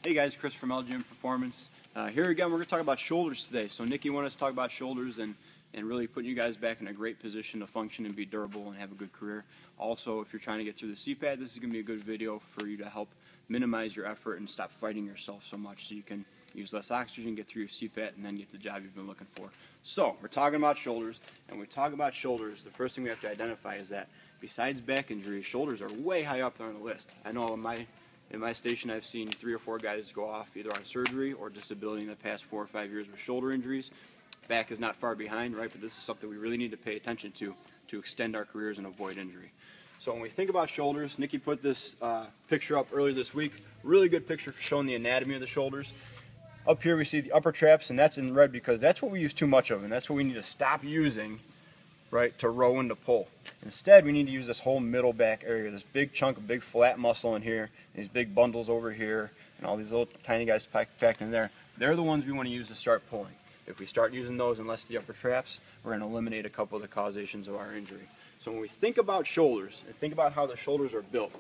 Hey guys, Chris from Gym Performance. Here again, we're going to talk about shoulders today. So Nikki wanted us to talk about shoulders and really putting you guys back in a great position to function and be durable and have a good career. Also, if you're trying to get through the CPAT, this is going to be a good video for you to help minimize your effort and stop fighting yourself so much so you can use less oxygen, get through your CPAT, and then get the job you've been looking for. So, we're talking about shoulders, and when we talk about shoulders, the first thing we have to identify is that besides back injuries, shoulders are way high up there on the list. I know in my station, I've seen 3 or 4 guys go off either on surgery or disability in the past 4 or 5 years with shoulder injuries. Back is not far behind, right? But this is something we really need to pay attention to extend our careers and avoid injury. So when we think about shoulders, Nikki put this picture up earlier this week. Really good picture for showing the anatomy of the shoulders. Up here we see the upper traps, and that's in red because that's what we use too much of, and that's what we need to stop using, right, to row and to pull. Instead, we need to use this whole middle back area, this big chunk of big flat muscle in here, these big bundles over here, and all these little tiny guys packed in there. They're the ones we want to use to start pulling. If we start using those and less of the upper traps, we're going to eliminate a couple of the causations of our injury. So when we think about shoulders, and think about how the shoulders are built,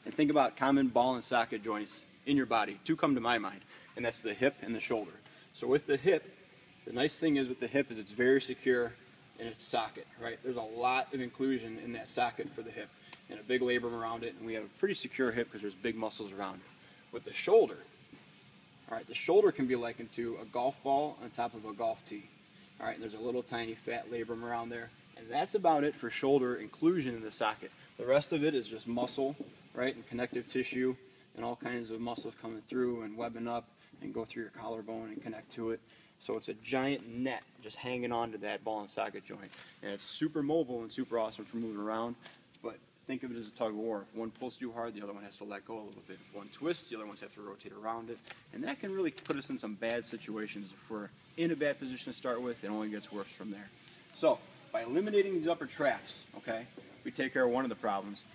and think about common ball and socket joints in your body, 2 come to my mind, and that's the hip and the shoulder. So with the hip, the nice thing is with the hip is it's very secure in its socket, right? There's a lot of inclusion in that socket for the hip and a big labrum around it, and we have a pretty secure hip because there's big muscles around it. With the shoulder, all right, the shoulder can be likened to a golf ball on top of a golf tee. All right, and there's a little tiny fat labrum around there, and that's about it for shoulder inclusion in the socket. The rest of it is just muscle, right, and connective tissue and all kinds of muscles coming through and webbing up and go through your collarbone and connect to it. So it's a giant net just hanging on to that ball and socket joint. And it's super mobile and super awesome for moving around, but think of it as a tug of war. If one pulls too hard, the other one has to let go a little bit. If one twists, the other ones have to rotate around it. And that can really put us in some bad situations. If we're in a bad position to start with, it only gets worse from there. So by eliminating these upper traps, okay, we take care of one of the problems,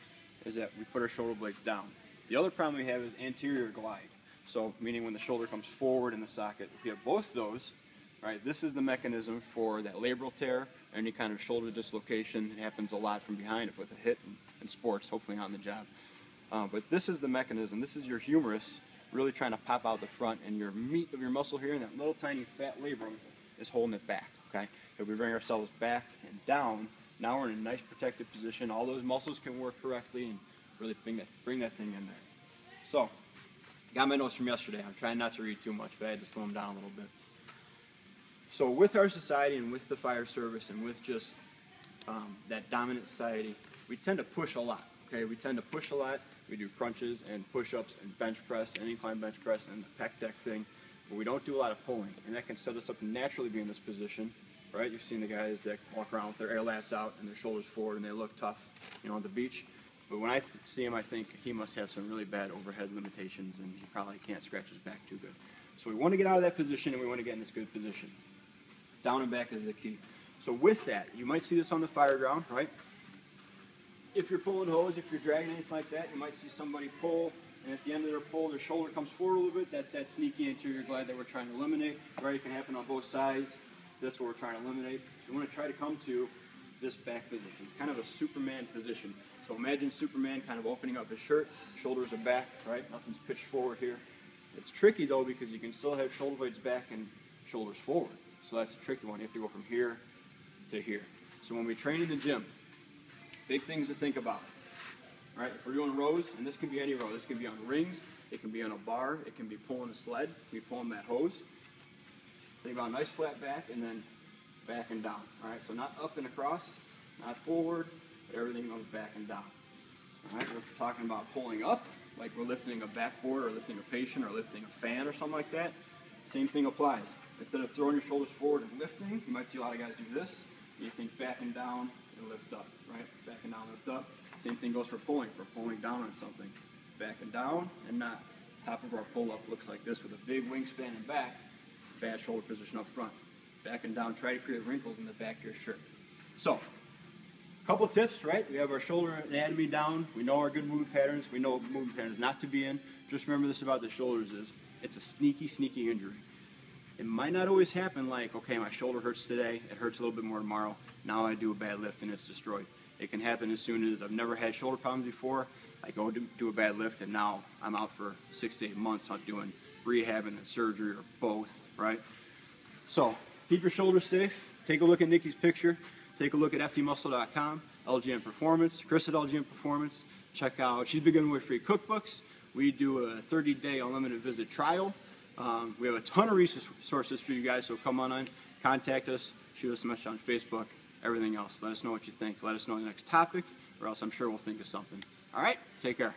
is that we put our shoulder blades down. The other problem we have is anterior glide. So meaning when the shoulder comes forward in the socket. If you have both those, right, this is the mechanism for that labral tear or any kind of shoulder dislocation. It happens a lot from behind if with a hit in sports, hopefully not in the job. But this is the mechanism. This is your humerus really trying to pop out the front, and your meat of your muscle here and that little tiny fat labrum is holding it back, okay? If we bring ourselves back and down, now we're in a nice protected position. All those muscles can work correctly and really bring that thing in there. So, got my notes from yesterday. I'm trying not to read too much, but I had to slow them down a little bit. So with our society and with the fire service and with just that dominant society, we tend to push a lot, okay? We tend to push a lot. We do crunches and push-ups and bench press and incline bench press and the pec deck thing, but we don't do a lot of pulling, and that can set us up to naturally be in this position, right? You've seen the guys that walk around with their air lats out and their shoulders forward and they look tough, you know, on the beach. But when I see him, I think he must have some really bad overhead limitations, and he probably can't scratch his back too good. So we want to get out of that position, and we want to get in this good position. Down and back is the key. So with that, you might see this on the fire ground, right? If you're pulling hose, if you're dragging anything like that, you might see somebody pull, and at the end of their pull, their shoulder comes forward a little bit. That's that sneaky anterior glide that we're trying to eliminate, right? It can happen on both sides. That's what we're trying to eliminate. So we want to try to come to this back position. It's kind of a Superman position. So imagine Superman kind of opening up his shirt, shoulders are back, right? Nothing's pitched forward here. It's tricky though because you can still have shoulder blades back and shoulders forward. So that's a tricky one. You have to go from here to here. So when we train in the gym, big things to think about, right? If we're doing rows, and this can be any row, this can be on rings, it can be on a bar, it can be pulling a sled, it can be pulling that hose. Think about a nice flat back and then back and down, all right? So not up and across, not forward, but everything goes back and down. All right, if we're talking about pulling up, like we're lifting a backboard or lifting a patient or lifting a fan or something like that, same thing applies. Instead of throwing your shoulders forward and lifting, you might see a lot of guys do this. You think back and down and lift up, right? Back and down, lift up. Same thing goes for pulling down on something. Back and down and not. Top of our pull-up looks like this with a big wingspan and back, bad shoulder position up front. Back and down, try to create wrinkles in the back of your shirt. So, couple tips, right? We have our shoulder anatomy down. We know our good movement patterns. We know movement patterns not to be in. Just remember this about the shoulders is it's a sneaky, sneaky injury. It might not always happen like, okay, my shoulder hurts today. It hurts a little bit more tomorrow. Now I do a bad lift and it's destroyed. It can happen as soon as I've never had shoulder problems before. I go to do a bad lift, and now I'm out for 6 to 8 months not doing rehab and surgery or both, right? So keep your shoulders safe. Take a look at Nikki's picture. Take a look at ftmuscle.com, LGM Performance, Chris at LGM Performance. Check out, she's been giving away free cookbooks. We do a 30-day unlimited visit trial. We have a ton of resources for you guys, so come on in, contact us, shoot us a message on Facebook, everything else. Let us know what you think. Let us know the next topic, or else I'm sure we'll think of something. All right, take care.